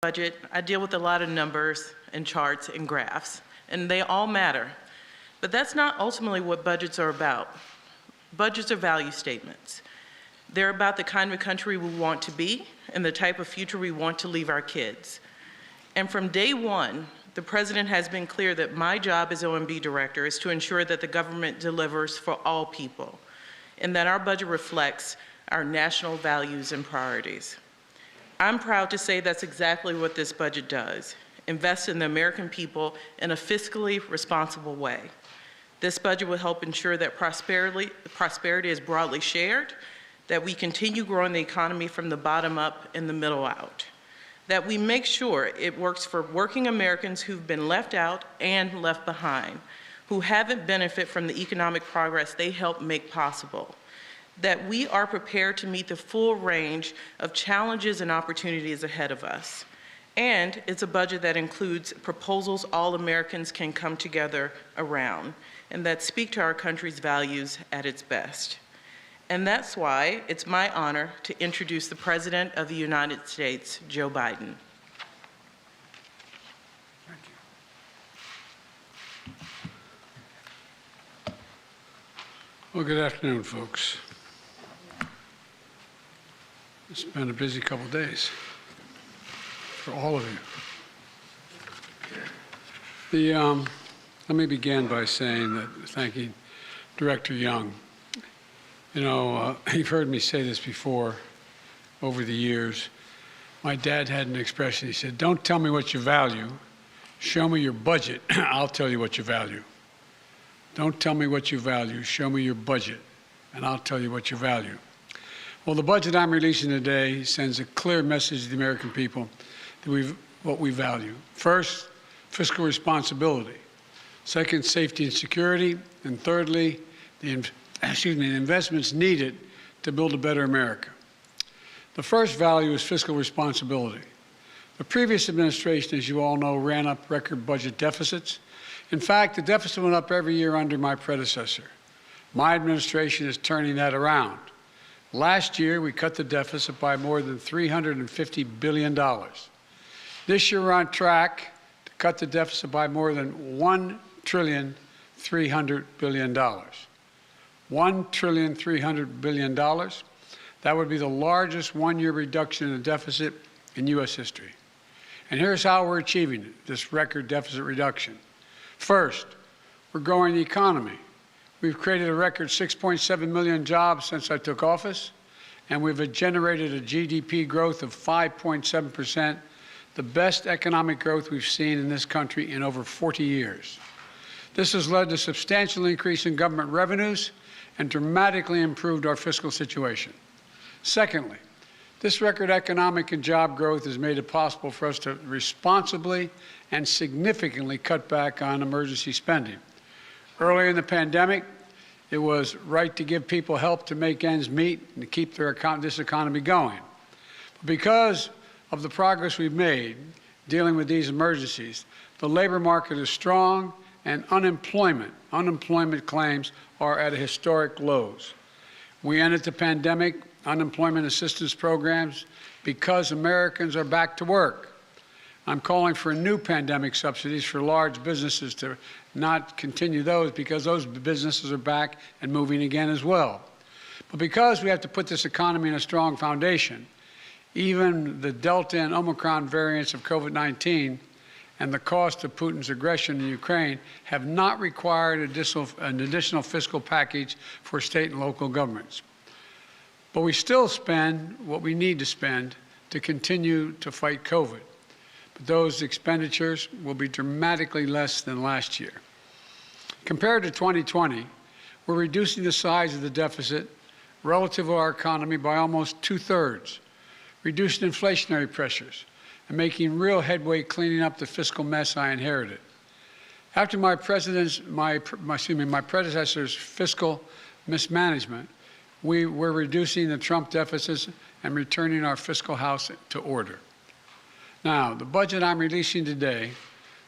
budget, I deal with a lot of numbers and charts and graphs, and they all matter. But that's not ultimately what budgets are about. Budgets are value statements. They're about the kind of country we want to be and the type of future we want to leave our kids. And from day one, the President has been clear that my job as OMB Director is to ensure that the government delivers for all people and that our budget reflects our national values and priorities. I'm proud to say that's exactly what this budget does, invest in the American people in a fiscally responsible way. This budget will help ensure that prosperity is broadly shared, that we continue growing the economy from the bottom up and the middle out, that we make sure it works for working Americans who've been left out and left behind, who haven't benefited from the economic progress they helped make possible, that we are prepared to meet the full range of challenges and opportunities ahead of us. And it's a budget that includes proposals all Americans can come together around and that speak to our country's values at its best. And that's why it's my honor to introduce the President of the United States, Joe Biden. Thank you. Well, good afternoon, folks. It's been a busy couple days for all of you. Let me begin by thanking Director Young. You know, you've heard me say this before over the years. My dad had an expression. He said, "Don't tell me what you value. Show me your budget. I'll tell you what you value. Don't tell me what you value. Show me your budget, and I'll tell you what you value." Well, the budget I'm releasing today sends a clear message to the American people that what we value. First, fiscal responsibility. Second, safety and security. And thirdly, the investments needed to build a better America. The first value is fiscal responsibility. The previous administration, as you all know, ran up record budget deficits. In fact, the deficit went up every year under my predecessor. My administration is turning that around. Last year, we cut the deficit by more than $350 billion. This year, we're on track to cut the deficit by more than $1,300 billion. $1,300 billion. That would be the largest one-year reduction in the deficit in U.S. history. And here's how we're achieving this record deficit reduction. First, we're growing the economy. We've created a record 6.7 million jobs since I took office, and we've generated a GDP growth of 5.7%, the best economic growth we've seen in this country in over 40 years. This has led to a substantial increase in government revenues and dramatically improved our fiscal situation. Secondly, this record economic and job growth has made it possible for us to responsibly and significantly cut back on emergency spending. Early in the pandemic, it was right to give people help to make ends meet and to keep this economy going. But because of the progress we've made dealing with these emergencies, the labor market is strong and unemployment claims are at historic lows. We ended the pandemic unemployment assistance programs because Americans are back to work. I'm calling for new pandemic subsidies for large businesses to not continue those because those businesses are back and moving again as well. But because we have to put this economy in a strong foundation, even the Delta and Omicron variants of COVID-19 and the cost of Putin's aggression in Ukraine have not required an additional fiscal package for state and local governments. But we still spend what we need to spend to continue to fight COVID. But those expenditures will be dramatically less than last year. Compared to 2020, we're reducing the size of the deficit relative to our economy by almost 2/3, reducing inflationary pressures, and making real headway cleaning up the fiscal mess I inherited. After my predecessor's fiscal mismanagement, we were reducing the Trump deficits and returning our fiscal house to order. Now, the budget I'm releasing today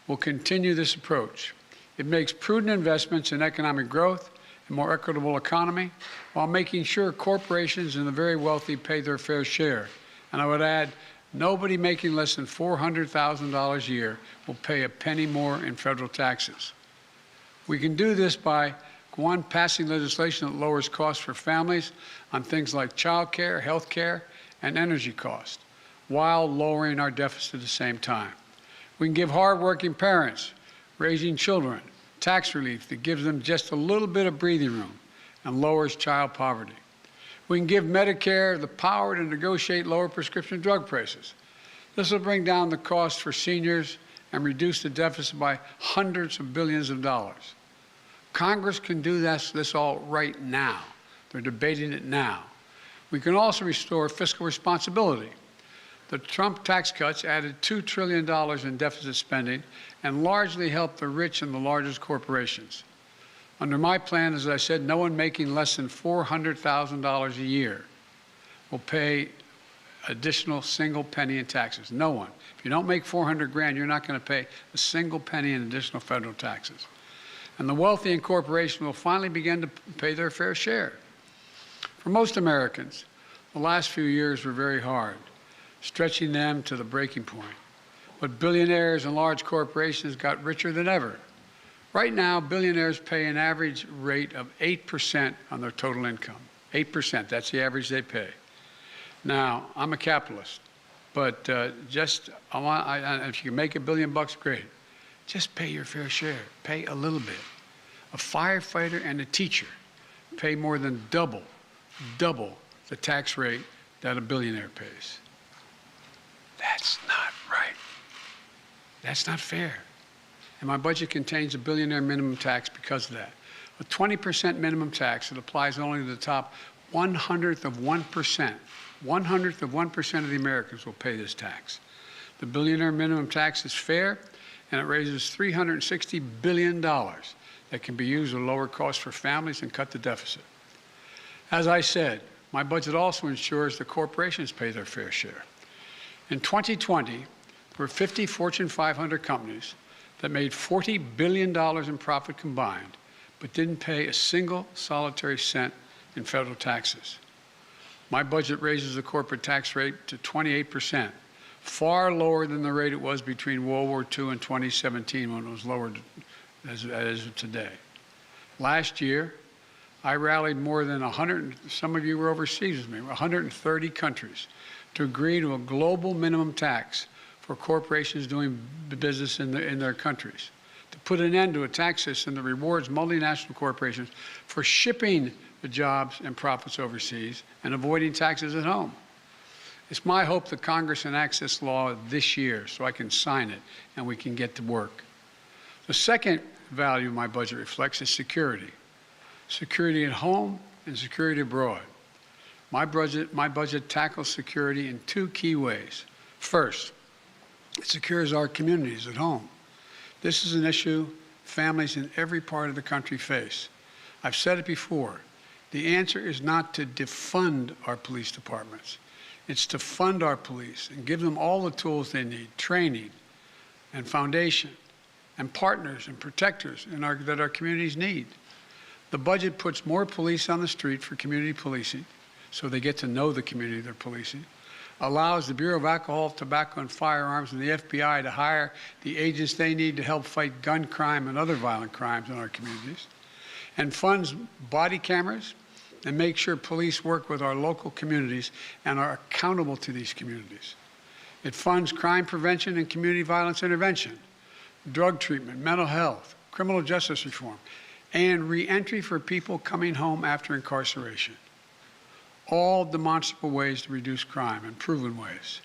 will continue this approach. It makes prudent investments in economic growth and more equitable economy while making sure corporations and the very wealthy pay their fair share. And I would add, Nobody making less than $400,000 a year will pay a penny more in federal taxes. We can do this by, one, passing legislation that lowers costs for families on things like child care, health care, and energy costs, while lowering our deficit at the same time. We can give hardworking parents raising children tax relief that gives them just a little bit of breathing room and lowers child poverty. We can give Medicare the power to negotiate lower prescription drug prices. This will bring down the cost for seniors and reduce the deficit by hundreds of billions of dollars. Congress can do this all right now. They're debating it now. We can also restore fiscal responsibility. The Trump tax cuts added $2 trillion in deficit spending and largely helped the rich and the largest corporations. Under my plan, as I said, no one making less than $400,000 a year will pay additional single penny in taxes. No one. If you don't make $400 grand, you're not going to pay a single penny in additional federal taxes. And the wealthy and corporations will finally begin to pay their fair share. For most Americans, the last few years were very hard, stretching them to the breaking point. But billionaires and large corporations got richer than ever. Right now, billionaires pay an average rate of 8% on their total income. 8%, that's the average they pay. Now, I'm a capitalist, but if you can make $1 billion, great. Just pay your fair share. Pay a little bit. A firefighter and a teacher pay more than double the tax rate that a billionaire pays. That's not right. That's not fair. And my budget contains a billionaire minimum tax because of that. A 20% minimum tax that applies only to the top 1/100th of 1%. 1/100th of 1% of the Americans will pay this tax. The billionaire minimum tax is fair, and it raises $360 billion that can be used to lower costs for families and cut the deficit. As I said, my budget also ensures the corporations pay their fair share. In 2020, there were 50 Fortune 500 companies that made $40 billion in profit combined, but didn't pay a single solitary cent in federal taxes. My budget raises the corporate tax rate to 28%, far lower than the rate it was between World War II and 2017 when it was lowered as of today. Last year, I rallied more than 100, some of you were overseas with me, 130 countries to agree to a global minimum tax for corporations doing business in their countries, to put an end to a tax system that rewards multinational corporations for shipping the jobs and profits overseas and avoiding taxes at home. It's my hope that Congress enacts this law this year so I can sign it and we can get to work. The second value my budget reflects is security. Security at home and security abroad. My budget tackles security in two key ways. First, it secures our communities at home. This is an issue families in every part of the country face. I've said it before. The answer is not to defund our police departments. It's to fund our police and give them all the tools they need, training and foundation and partners and protectors that our communities need. The budget puts more police on the street for community policing, so they get to know the community they're policing, allows the Bureau of Alcohol, Tobacco, and Firearms and the FBI to hire the agents they need to help fight gun crime and other violent crimes in our communities, and funds body cameras and make sure police work with our local communities and are accountable to these communities. It funds crime prevention and community violence intervention, drug treatment, mental health, criminal justice reform, and reentry for people coming home after incarceration. All demonstrable ways to reduce crime and proven ways.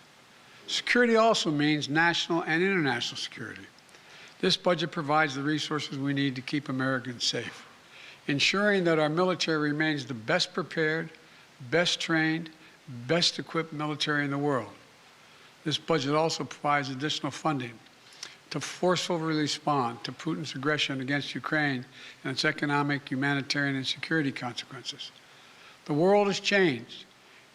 Security also means national and international security. This budget provides the resources we need to keep Americans safe, ensuring that our military remains the best prepared, best trained, best equipped military in the world. This budget also provides additional funding to forcefully respond to Putin's aggression against Ukraine and its economic, humanitarian, and security consequences. The world has changed.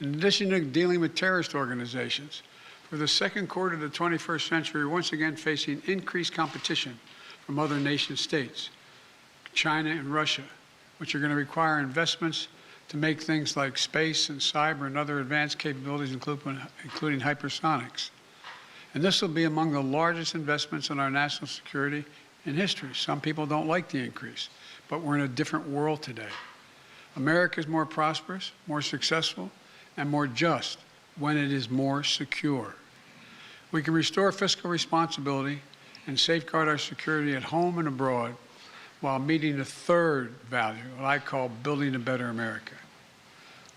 In addition to dealing with terrorist organizations, for the second quarter of the 21st century, we're once again facing increased competition from other nation states, China and Russia, which are going to require investments to make things like space and cyber and other advanced capabilities, including hypersonics. And this will be among the largest investments in our national security in history. Some people don't like the increase, but we're in a different world today. America is more prosperous, more successful, and more just when it is more secure. We can restore fiscal responsibility and safeguard our security at home and abroad while meeting the third value, what I call building a better America.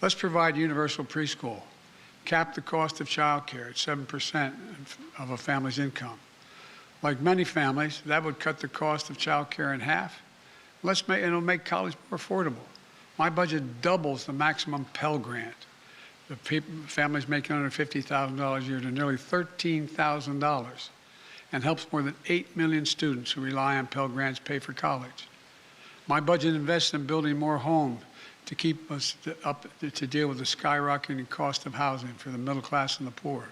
Let's provide universal preschool, cap the cost of child care at 7% of a family's income. Like many families, that would cut the cost of child care in half. It'll make college more affordable. My budget doubles the maximum Pell Grant. Families making under $50,000 a year to nearly $13,000, and helps more than 8 million students who rely on Pell Grants pay for college. My budget invests in building more homes to keep us up to deal with the skyrocketing cost of housing for the middle class and the poor.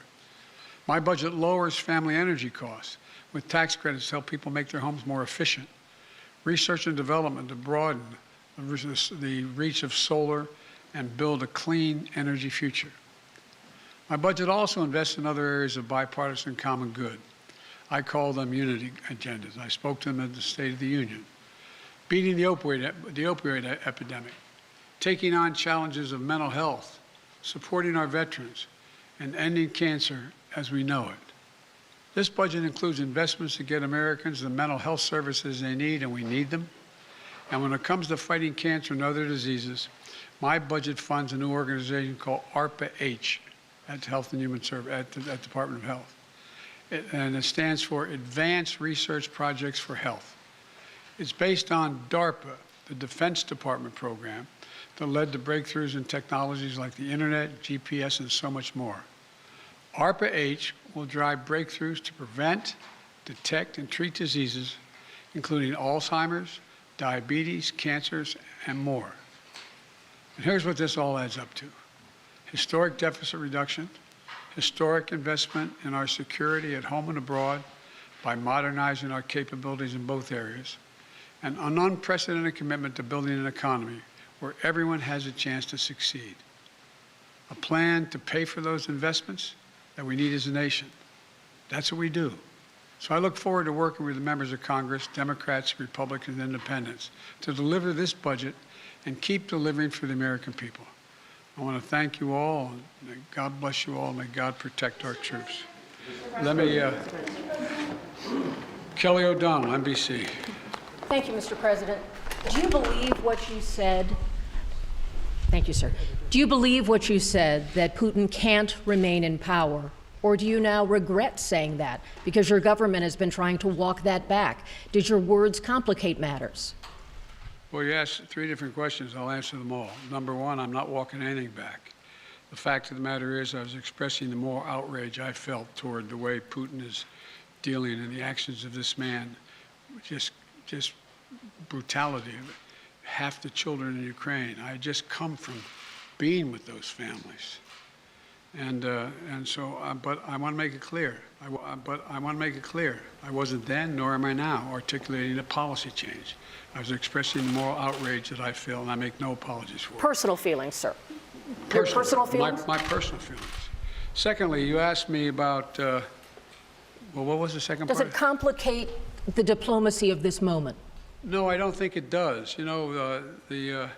My budget lowers family energy costs with tax credits to help people make their homes more efficient. Research and development to broaden the reach of solar and build a clean energy future. My budget also invests in other areas of bipartisan common good. I call them unity agendas. I spoke to them at the State of the Union. Beating the opioid epidemic, taking on challenges of mental health, supporting our veterans, and ending cancer as we know it. This budget includes investments to get Americans the mental health services they need, and we need them. And when it comes to fighting cancer and other diseases, my budget funds a new organization called ARPA-H at Health and Human Services at the Department of Health. And it stands for Advanced Research Projects for Health. It's based on DARPA, the Defense Department program, that led to breakthroughs in technologies like the internet, GPS, and so much more. ARPA-H will drive breakthroughs to prevent, detect, and treat diseases, including Alzheimer's, diabetes, cancers, and more. And here's what this all adds up to. Historic deficit reduction, historic investment in our security at home and abroad by modernizing our capabilities in both areas, and an unprecedented commitment to building an economy where everyone has a chance to succeed. A plan to pay for those investments that we need as a nation. That's what we do. So I look forward to working with the members of Congress, Democrats, Republicans, and Independents, to deliver this budget and keep delivering for the American people. I want to thank you all. May God bless you all. May God protect our troops. Let me, Kelly O'Donnell, NBC. Thank you, Mr. President. Do you believe what you said? Thank you, sir. Do you believe what you said, that Putin can't remain in power? Or do you now regret saying that because your government has been trying to walk that back? Did your words complicate matters? Well, you asked 3 different questions. I'll answer them all. Number one, I'm not walking anything back. The fact of the matter is I was expressing the moral outrage I felt toward the way Putin is dealing and the actions of this man. Just brutality. Half the children in Ukraine. I had just come from being with those families. But I want to make it clear. I wasn't then, nor am I now, articulating a policy change. I was expressing the moral outrage that I feel, and I make no apologies for it. Personal feelings, sir. Your personal feelings? My personal feelings. Secondly, you asked me about, well, what was the second part? Does it complicate the diplomacy of this moment? No, I don't think it does. You know, the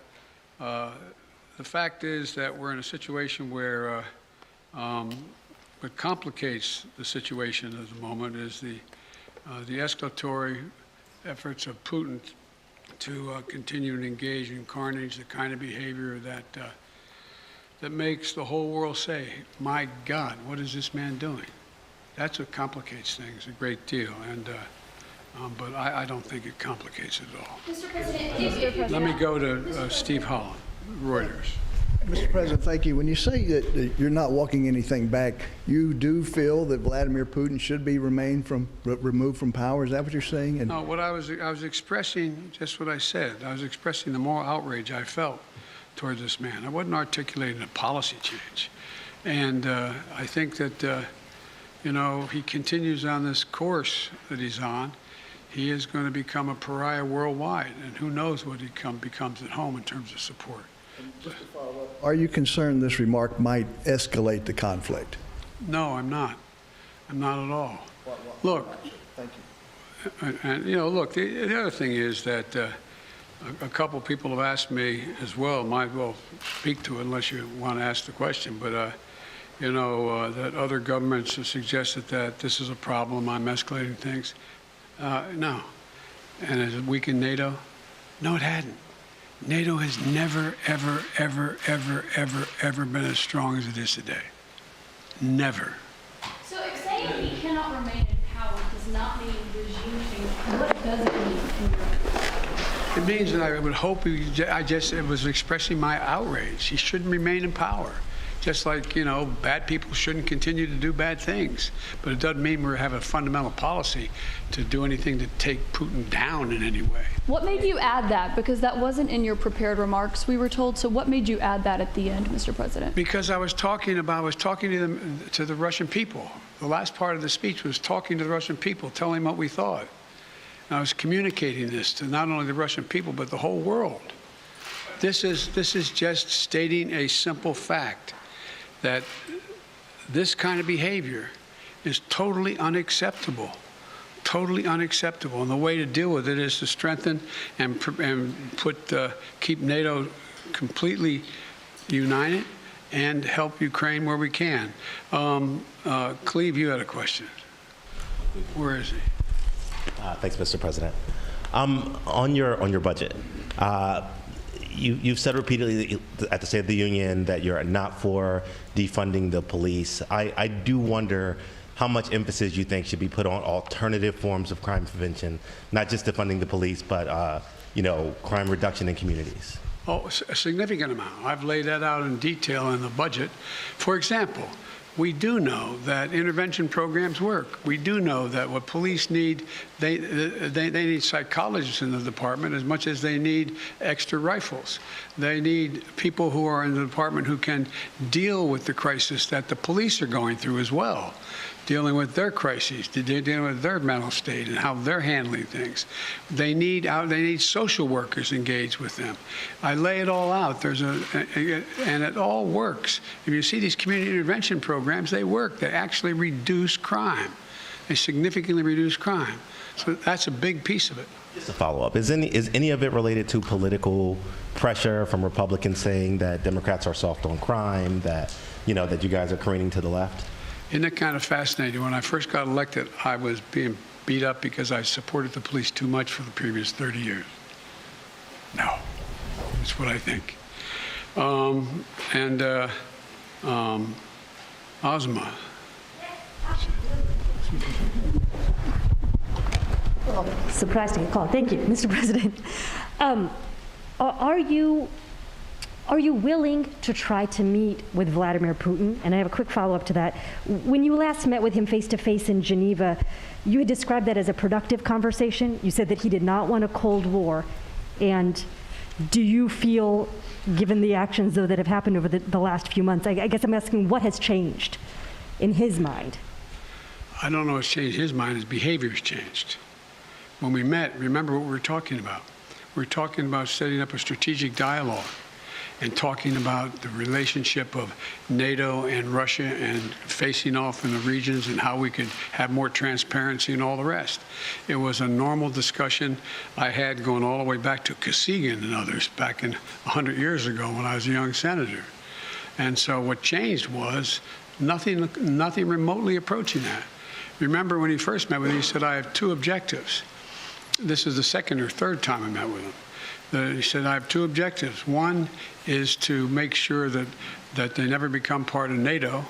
fact is that we're in a situation where what complicates the situation at the moment is the escalatory efforts of Putin to continue to engage in carnage, the kind of behavior that makes the whole world say, my God, what is this man doing? That's what complicates things a great deal. But I don't think it complicates it at all. Mr. President, Let me go to Steve Holland, Reuters. Mr. President, thank you. When you say that you're not walking anything back, you do feel that Vladimir Putin should be removed from power? Is that what you're saying? No, what I was expressing just what I said. I was expressing the moral outrage I felt towards this man. I wasn't articulating a policy change. And I think that, you know, he continues on this course that he's on. He is going to become a pariah worldwide, and who knows what he becomes at home in terms of support. Are you concerned this remark might escalate the conflict? No, I'm not. I'm not at all. Look, Thank you. and look, the other thing is that a couple people have asked me as well, might as well speak to it unless you want to ask the question, but, that other governments have suggested that this is a problem, I'm escalating things. No. And has it weakened NATO? No, it hadn't. NATO has never, ever, ever, ever, ever, ever been as strong as it is today. Never. So if saying he cannot remain in power does not mean regime change, what does it mean in your It means that I would hope it was expressing my outrage. He shouldn't remain in power. Just like, bad people shouldn't continue to do bad things. But it doesn't mean we have a fundamental policy to do anything to take Putin down in any way. What made you add that? Because that wasn't in your prepared remarks, we were told. So what made you add that at the end, Mr. President? Because I was talking to the Russian people. The last part of the speech was talking to the Russian people, telling them what we thought. And I was communicating this to not only the Russian people, but the whole world. This is just stating a simple fact that this kind of behavior is totally unacceptable. Totally unacceptable. And the way to deal with it is to strengthen and keep NATO completely united and help Ukraine where we can. Cleve, you had a question. Where is he? Thanks, Mr. President. On your budget, you've said repeatedly at the State of the Union that you're not for defunding the police. I do wonder how much emphasis you think should be put on alternative forms of crime prevention, not just defunding the police, but crime reduction in communities. Oh, a significant amount. I've laid that out in detail in the budget. For example, we do know that intervention programs work. We do know that what police need, they need psychologists in the department as much as they need extra rifles. They need people who are in the department who can deal with the crisis that the police are going through as well, dealing with their crises, dealing with their mental state and how they're handling things. They need social workers engaged with them. I lay it all out. And it all works. If you see these community intervention programs, they work. They actually reduce crime. They significantly reduce crime. So that's a big piece of it. Just a follow-up. Is any of it related to political pressure from Republicans saying that Democrats are soft on crime, that you guys are careening to the left? Isn't it kind of fascinating? When I first got elected, I was being beat up because I supported the police too much for the previous 30 years. No, that's what I think. Ozma. Surprised to get called. Thank you, Mr. President. Are you willing to try to meet with Vladimir Putin? And I have a quick follow-up to that. When you last met with him face-to-face in Geneva, you had described that as a productive conversation. You said that he did not want a Cold War. And do you feel, given the actions, though, that have happened over the last few months, I guess I'm asking what has changed in his mind? I don't know what's changed his mind. His behavior's changed. When we met, remember what we were talking about. We were talking about setting up a strategic dialogue and talking about the relationship of NATO and Russia and facing off in the regions and how we could have more transparency and all the rest. It was a normal discussion I had going all the way back to Kosygin and others back in 100 years ago when I was a young senator. And so what changed was nothing remotely approaching that. Remember when he first met with me, he said, I have two objectives. This is the second or third time I met with him. He said, I have two objectives. One is to make sure that they never become part of NATO,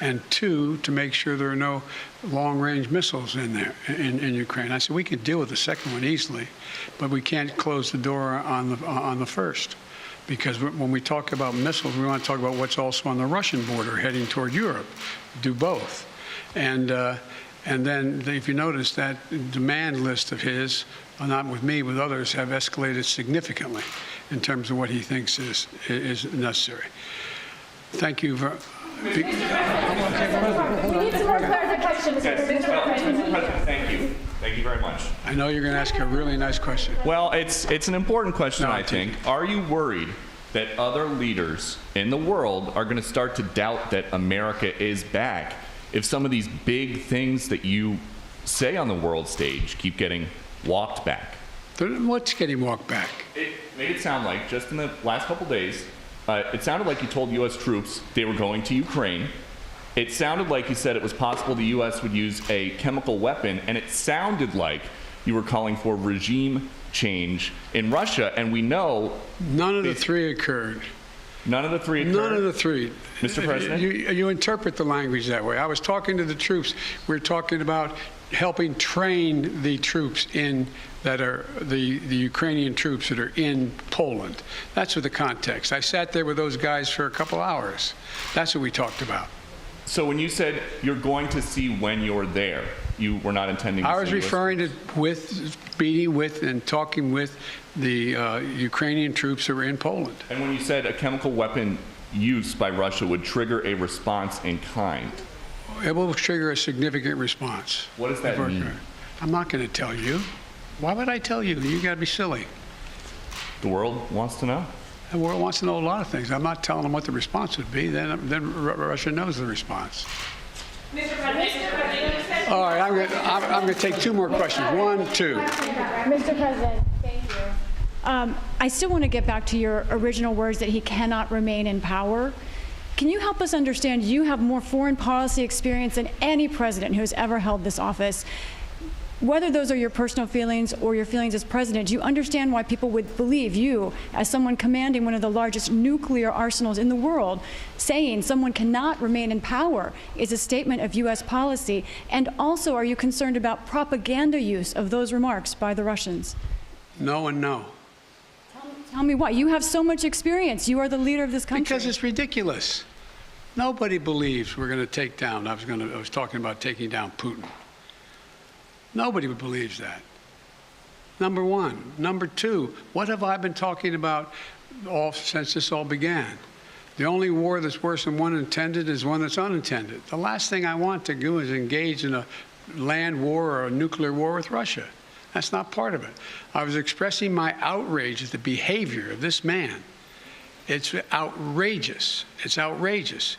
and two, to make sure there are no long-range missiles in there, in Ukraine. I said, we could deal with the second one easily, but we can't close the door on the first. Because when we talk about missiles, we want to talk about what's also on the Russian border heading toward Europe. Do both. And then, if you notice, that demand list of his, not with me, with others, have escalated significantly in terms of what he thinks is necessary. Thank you. We need some more clarification, Mr. President. Thank you. Thank you very much. I know you're going to ask a really nice question. Well, it's an important question, I think. Are you worried that other leaders in the world are going to start to doubt that America is back if some of these big things that you say on the world stage keep getting walked back? What's getting walked back? It made it sound like, just in the last couple days, it sounded like you told U.S. troops they were going to Ukraine. It sounded like you said it was possible the U.S. would use a chemical weapon, and it sounded like you were calling for regime change in Russia, and we know... None of the three occurred. None of the three occurred? None of the three. Mr. President? You interpret the language that way. I was talking to the troops. We're talking about helping train the troops that are the Ukrainian troops that are in Poland. That's what the context. I sat there with those guys for a couple hours. That's what we talked about. So when you said you're going to see when you're there, you were not intending to I was say referring to meeting with and talking with the Ukrainian troops that were in Poland. And when you said a chemical weapon use by Russia would trigger a response in kind. It will trigger a significant response. What does that mean? I'm not going to tell you. Why would I tell you? You got to be silly. The world wants to know. The world wants to know a lot of things. I'm not telling them what the response would be. Then Russia knows the response. Mr. President, All right, I'm going to take two more questions. One, two. Mr. President, thank you. I still want to get back to your original words that he cannot remain in power. Can you help us understand, you have more foreign policy experience than any president who has ever held this office. Whether those are your personal feelings or your feelings as president, do you understand why people would believe you, as someone commanding one of the largest nuclear arsenals in the world, saying someone cannot remain in power is a statement of U.S. policy? And also, are you concerned about propaganda use of those remarks by the Russians? No and no. Tell me why. You have so much experience. You are the leader of this country. Because it's ridiculous. Nobody believes we're going to take down. I was talking about taking down Putin. Nobody believes that. Number one. Number two, what have I been talking about since this all began? The only war that's worse than one intended is one that's unintended. The last thing I want to do is engage in a land war or a nuclear war with Russia. That's not part of it. I was expressing my outrage at the behavior of this man. It's outrageous. It's outrageous.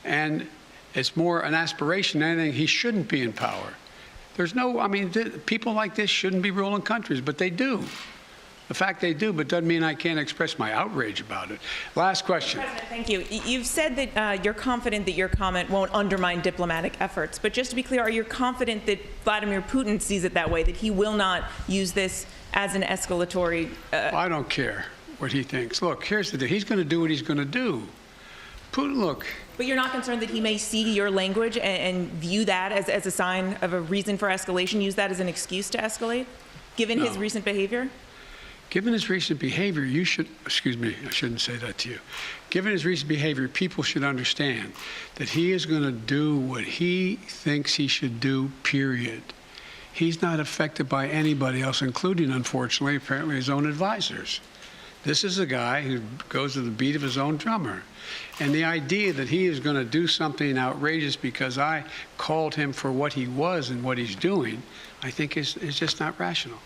And it's more an aspiration than anything. He shouldn't be in power. There's no, I mean, people like this shouldn't be ruling countries, but they do. The fact they do, but doesn't mean I can't express my outrage about it. Last question. President, thank you. You've said that you're confident that your comment won't undermine diplomatic efforts. But just to be clear, are you confident that Vladimir Putin sees it that way, that he will not use this as an escalatory? I don't care what he thinks. Look, here's the deal. He's going to do what he's going to do. Putin, look. But you're not concerned that he may see your language and view that as a sign of a reason for escalation, use that as an excuse to escalate, given his recent behavior? Given his recent behavior, you should, excuse me, I shouldn't say that to you. Given his recent behavior, people should understand that he is going to do what he thinks he should do, period. He's not affected by anybody else, including, unfortunately, apparently his own advisors. This is a guy who goes to the beat of his own drummer. And the idea that he is going to do something outrageous because I called him for what he was and what he's doing, I think is just not rational.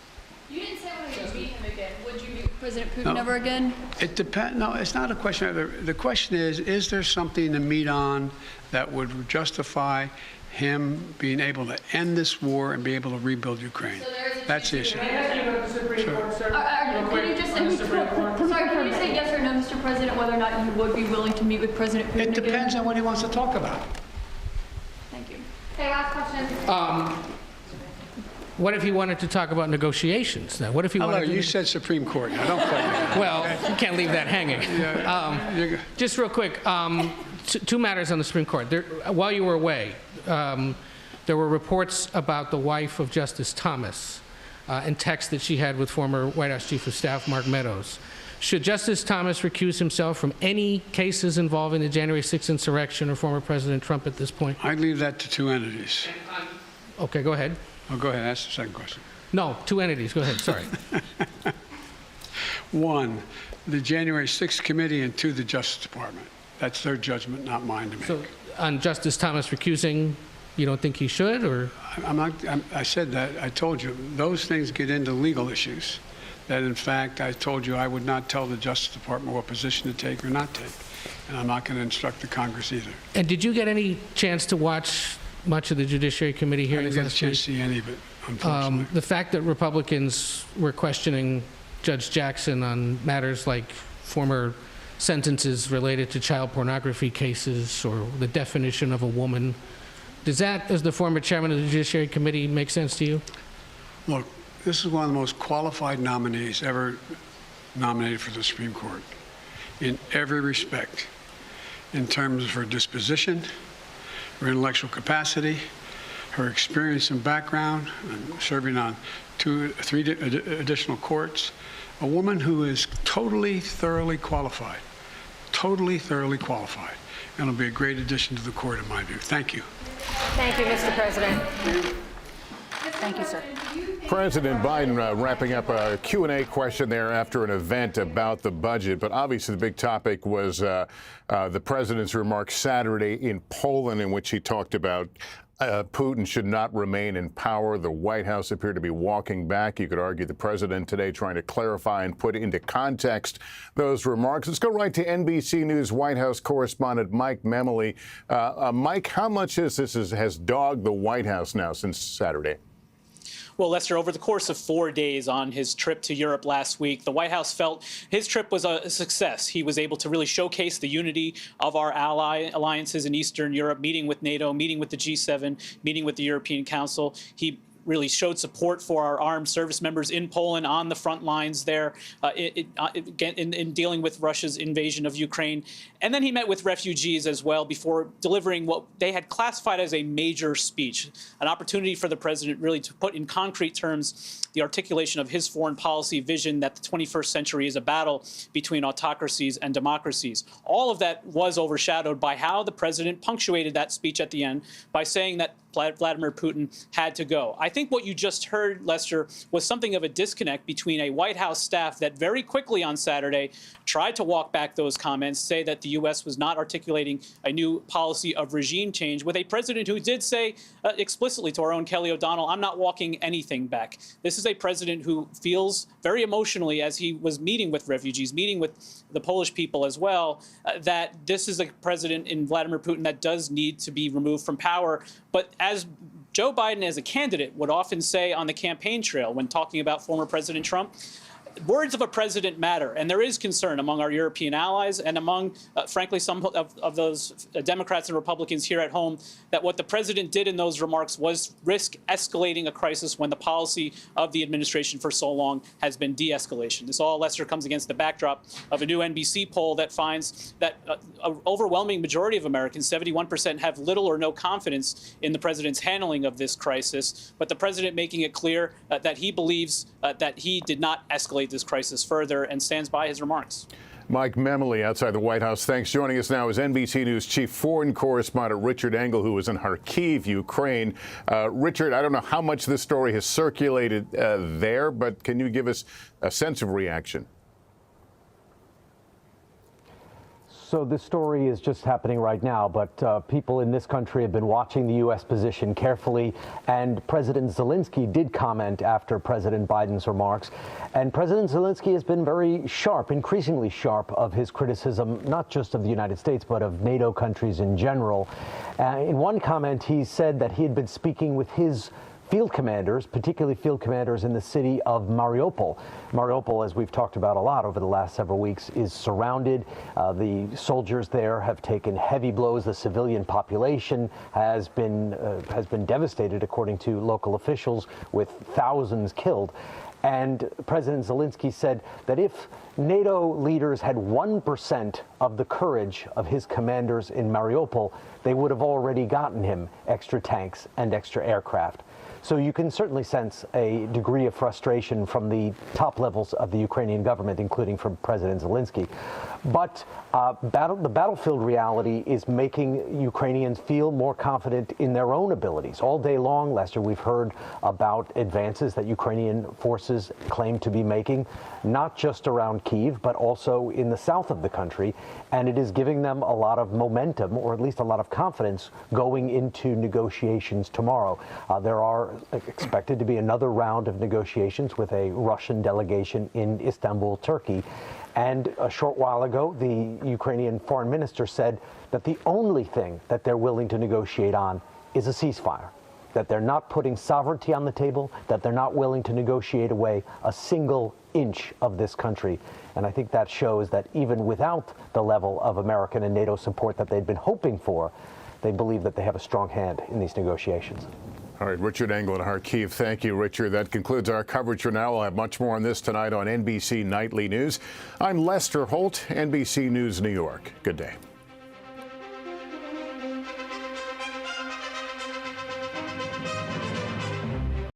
You didn't say when you beat him again. Would you meet President Putin ever again? It depends. No, it's not a question. The question is there something to meet on that would justify him being able to end this war and be able to rebuild Ukraine? That's the issue. Can you just can you say yes or no, Mr. President, whether or not you would be willing to meet with President Putin It depends on what he wants to talk about. Thank you. Okay, last question. What if he wanted to talk about negotiations? Now, what if he wanted to... You said Supreme Court. Now, don't play that. Well, you can't leave that hanging. Just real quick, two matters on the Supreme Court. While you were away, there were reports about the wife of Justice Thomas and texts that she had with former White House Chief of Staff Mark Meadows. Should Justice Thomas recuse himself from any cases involving the January 6th insurrection or former President Trump at this point? I'd leave that to two entities. Okay, go ahead. Oh, go ahead. Ask the second question. No, two entities. Go ahead. Sorry. One, the January 6th committee, and two, the Justice Department. That's their judgment, not mine to make. So, on Justice Thomas recusing, you don't think he should, or? I said that. I told you, those things get into legal issues. that, in fact, I told you I would not tell the Justice Department what position to take or not take. And I'm not going to instruct the Congress either. And did you get any chance to watch much of the Judiciary Committee I hearings didn't get a last chance to week? see any of it, unfortunately. The fact that Republicans were questioning Judge Jackson on matters like former sentences related to child pornography cases or the definition of a woman, does that, as the former chairman of the Judiciary Committee, make sense to you? Look, this is one of the most qualified nominees ever nominated for the Supreme Court in every respect, in terms of her disposition, her intellectual capacity, her experience and background, serving on three additional courts. A woman who is totally, thoroughly qualified, and it'll be a great addition to the court, in my view. Thank you. Thank you, Mr. President. Thank you, sir. President Biden wrapping up a Q&A question there after an event about the budget. But obviously the big topic was the president's remarks Saturday in Poland, in which he talked about Putin should not remain in power. The White House appeared to be walking back. You could argue the president today trying to clarify and put into context those remarks. Let's go right to NBC News White House correspondent Mike Memoli. Mike, how much has dogged the White House now since Saturday? Well, Lester, over the course of 4 days on his trip to Europe last week, the White House felt his trip was a success. He was able to really showcase the unity of our alliances in Eastern Europe, meeting with NATO, meeting with the G7, meeting with the European Council. He really showed support for our armed service members in Poland on the front lines there in dealing with Russia's invasion of Ukraine. And then he met with refugees as well before delivering what they had classified as a major speech, an opportunity for the president really to put in concrete terms the articulation of his foreign policy vision that the 21st century is a battle between autocracies and democracies. All of that was overshadowed by how the president punctuated that speech at the end by saying that Vladimir Putin had to go. I think what you just heard, Lester, was something of a disconnect between a White House staff that very quickly on Saturday tried to walk back those comments, say that the U.S. was not articulating a new policy of regime change, with a president who did say explicitly to our own Kelly O'Donnell, I'm not walking anything back. This is a president who feels very emotionally, as he was meeting with refugees, meeting with the Polish people as well, that this is a president in Vladimir Putin that does need to be removed from power. But as Joe Biden as a candidate would often say on the campaign trail when talking about former President Trump, words of a president matter, and there is concern among our European allies and among, frankly, some of those Democrats and Republicans here at home, that what the president did in those remarks was risk escalating a crisis when the policy of the administration for so long has been de-escalation. This all, Lester, comes against the backdrop of a new NBC poll that finds that an overwhelming majority of Americans, 71%, have little or no confidence in the president's handling of this crisis, but the president making it clear that he believes that he did not escalate this crisis further and stands by his remarks. Mike Memoli outside the White House. Thanks. Joining us now is NBC News chief foreign correspondent Richard Engel, who is in Kharkiv, Ukraine. Richard, I don't know how much this story has circulated there, but can you give us a sense of reaction? So this story is just happening right now, but people in this country have been watching the U.S. position carefully, and President Zelensky did comment after President Biden's remarks. And President Zelensky has been very sharp, increasingly sharp, of his criticism, not just of the United States, but of NATO countries in general. In one comment, he said that he had been speaking with his field commanders, particularly field commanders in the city of Mariupol. Mariupol, as we've talked about a lot over the last several weeks, is surrounded. The soldiers there have taken heavy blows. The civilian population has been devastated, according to local officials, with thousands killed. And President Zelensky said that if NATO leaders had 1% of the courage of his commanders in Mariupol, they would have already gotten him extra tanks and extra aircraft. So you can certainly sense a degree of frustration from the top levels of the Ukrainian government, including from President Zelensky. But the battlefield reality is making Ukrainians feel more confident in their own abilities. All day long, Lester, we've heard about advances that Ukrainian forces claim to be making, not just around Kyiv, but also in the south of the country. And it is giving them a lot of momentum, or at least a lot of of confidence going into negotiations tomorrow. There are expected to be another round of negotiations with a Russian delegation in Istanbul, Turkey. And a short while ago, the Ukrainian foreign minister said that the only thing that they're willing to negotiate on is a ceasefire, that they're not putting sovereignty on the table, that they're not willing to negotiate away a single inch of this country. And I think that shows that even without the level of American and NATO support that they'd been hoping for, they believe that they have a strong hand in these negotiations. All right, Richard Engel in Kharkiv. Thank you, Richard. That concludes our coverage for now. We'll have much more on this tonight on NBC Nightly News. I'm Lester Holt, NBC News New York. Good day.